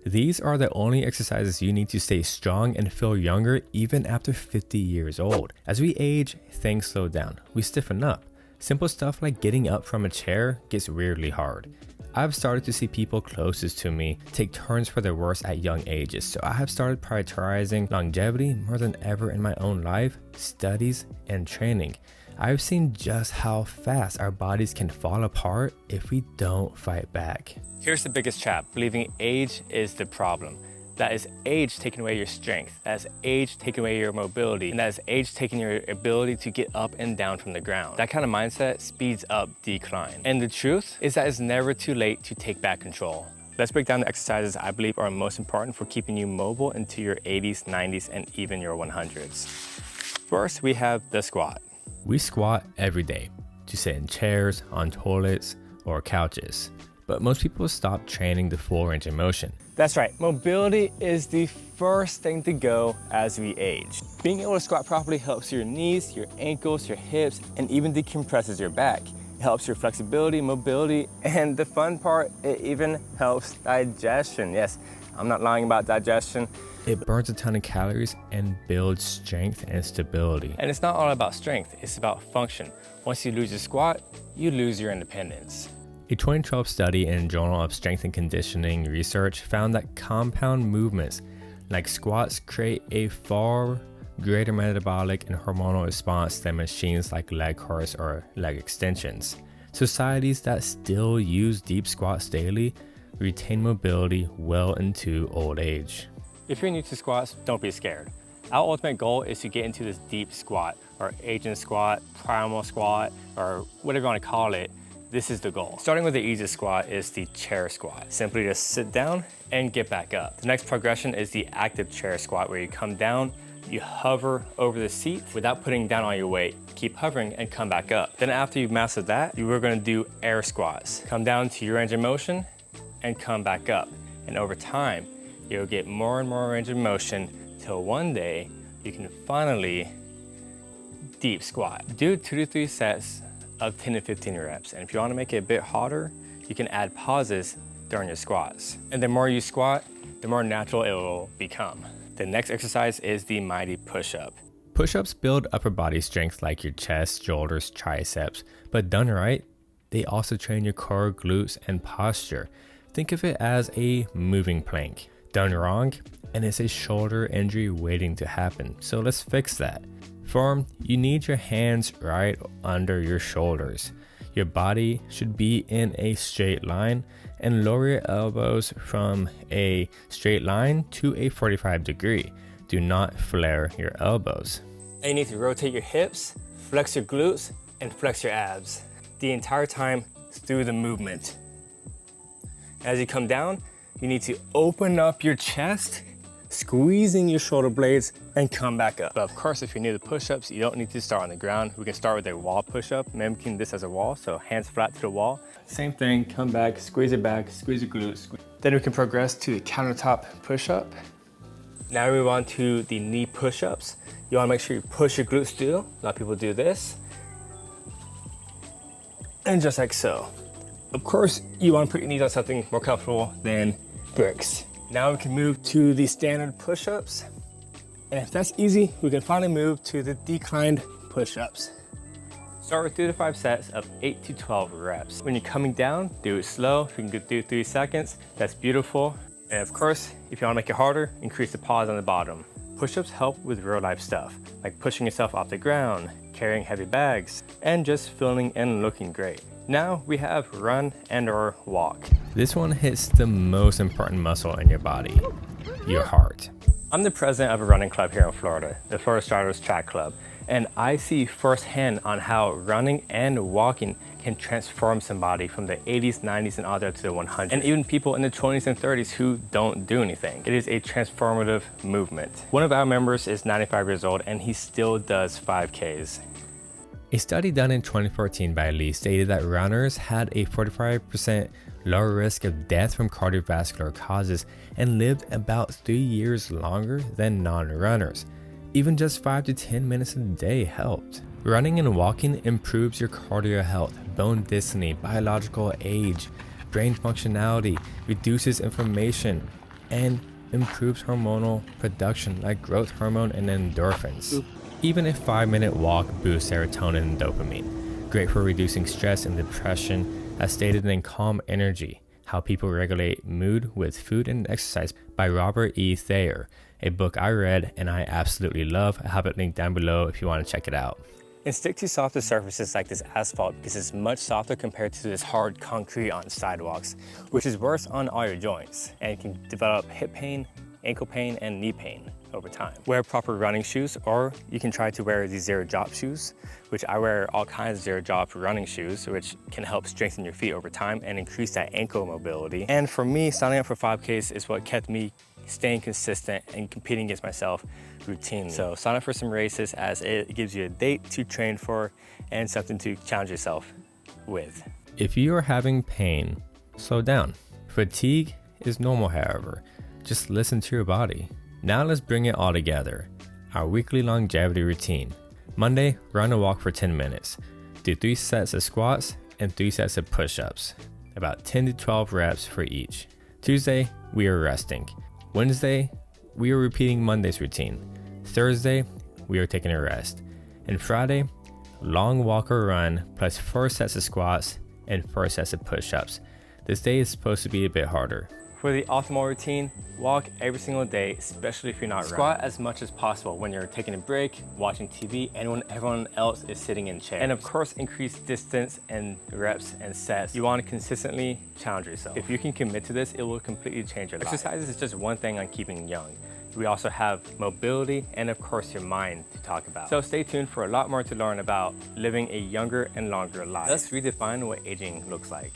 These are the only exercises you need to stay strong and feel younger even after 50 years old. As we age, things slow down. We stiffen up. Simple stuff like getting up from a chair gets weirdly hard. I've started to see people closest to me take turns for the worse at young ages, so I have started prioritizing longevity more than ever in my own life, studies, and training. I've seen just how fast our bodies can fall apart if we don't fight back. Here's the biggest trap: believing age is the problem. That is age taking away your strength, that is age taking away your mobility, and that is age taking your ability to get up and down from the ground. That kind of mindset speeds up decline. And the truth is that it's never too late to take back control. Let's break down the exercises I believe are most important for keeping you mobile into your 80s, 90s, and even your 100s. First, we have the squat. We squat every day to sit in chairs, on toilets, or couches. But most people stop training the full range of motion. That's right, mobility is the first thing to go as we age. Being able to squat properly helps your knees, your ankles, your hips, and even decompresses your back. It helps your flexibility, mobility, and the fun part, it even helps digestion. Yes, I'm not lying about digestion. It burns a ton of calories and builds strength and stability. And it's not all about strength, it's about function. Once you lose your squat, you lose your independence. A 2012 study in Journal of Strength and Conditioning Research found that compound movements like squats create a far greater metabolic and hormonal response than machines like leg curls or leg extensions. Societies that still use deep squats daily retain mobility well into old age. If you're new to squats, don't be scared. Our ultimate goal is to get into this deep squat, or aging squat, primal squat, or whatever you want to call it. This is the goal. Starting with the easiest squat is the chair squat. Simply just sit down and get back up. The next progression is the active chair squat, where you come down, you hover over the seat without putting down all your weight. Keep hovering and come back up. Then after you've mastered that, you are going to do air squats. Come down to your range of motion and come back up. And over time, you'll get more and more range of motion till one day you can finally deep squat. Do 2 to 3 sets of 10 to 15 reps. And if you want to make it a bit harder, you can add pauses during your squats. And the more you squat, the more natural it will become. The next exercise is the mighty push-up. Push-ups build upper body strength like your chest, shoulders, triceps, but done right, they also train your core, glutes, and posture. Think of it as a moving plank. Done wrong, and it's a shoulder injury waiting to happen. So let's fix that. Form, you need your hands right under your shoulders. Your body should be in a straight line, and lower your elbows from a straight line to a 45 degree. Do not flare your elbows. And you need to rotate your hips, flex your glutes, and flex your abs the entire time through the movement. As you come down, you need to open up your chest, squeezing your shoulder blades, and come back up. But of course, if you're new to push-ups, you don't need to start on the ground. We can start with a wall push-up, mimicking this as a wall, so hands flat to the wall. Same thing, come back, squeeze your glutes. Then we can progress to the countertop push-up. Now we move on to the knee push-ups. You wanna make sure you push your glutes through. A lot of people do this. And just like so. Of course, you wanna put your knees on something more comfortable than bricks. Now we can move to the standard push-ups. And if that's easy, we can finally move to the declined push-ups. Start with 3 to 5 sets of 8 to 12 reps. When you're coming down, do it slow. If you can do 3 seconds, that's beautiful. And of course, if you wanna make it harder, increase the pause on the bottom. Push-ups help with real life stuff, like pushing yourself off the ground, carrying heavy bags, and just feeling and looking great. Now we have run and or walk. This one hits the most important muscle in your body, your heart. I'm the president of a running club here in Florida, the Florida Striders Track Club, and I see firsthand on how running and walking can transform somebody from the 80s, 90s, and all the way to the 100s, and even people in the 20s and 30s who don't do anything. It is a transformative movement. One of our members is 95 years old, and he still does 5Ks. A study done in 2014 by Lee stated that runners had a 45% lower risk of death from cardiovascular causes and lived about 3 years longer than non-runners. Even just 5 to 10 minutes a day helped. Running and walking improves your cardio health, bone density, biological age, brain functionality, reduces inflammation, and improves hormonal production like growth hormone and endorphins. Even a 5-minute walk boosts serotonin and dopamine, great for reducing stress and depression, as stated in Calm Energy, How People Regulate Mood with Food and Exercise by Robert E. Thayer, a book I read and I absolutely love. I have it linked down below if you want to check it out. And stick to softer surfaces like this asphalt because it's much softer compared to this hard concrete on sidewalks, which is worse on all your joints and can develop hip pain, ankle pain, and knee pain over time. Wear proper running shoes, or you can try to wear these zero drop shoes, which I wear all kinds of zero drop running shoes, which can help strengthen your feet over time and increase that ankle mobility. And for me, signing up for 5Ks is what kept me staying consistent and competing against myself routinely. So sign up for some races, as it gives you a date to train for and something to challenge yourself with. If you are having pain, slow down. Fatigue is normal, however. Just listen to your body. Now let's bring it all together. Our weekly longevity routine. Monday, run or walk for 10 minutes. Do 3 sets of squats and 3 sets of push-ups. About 10 to 12 reps for each. Tuesday, we are resting. Wednesday, we are repeating Monday's routine. Thursday, we are taking a rest. And Friday, long walk or run plus 4 sets of squats and 4 sets of push-ups. This day is supposed to be a bit harder. For the optimal routine, walk every single day, especially if you're not running. Squat as much as possible when you're taking a break, watching TV, and when everyone else is sitting in chairs. And of course, increase distance and reps and sets. You want to consistently challenge yourself. If you can commit to this, it will completely change your life. Exercise is just one thing on keeping young. We also have mobility and of course your mind to talk about. So stay tuned for a lot more to learn about living a younger and longer life. Let's redefine what aging looks like.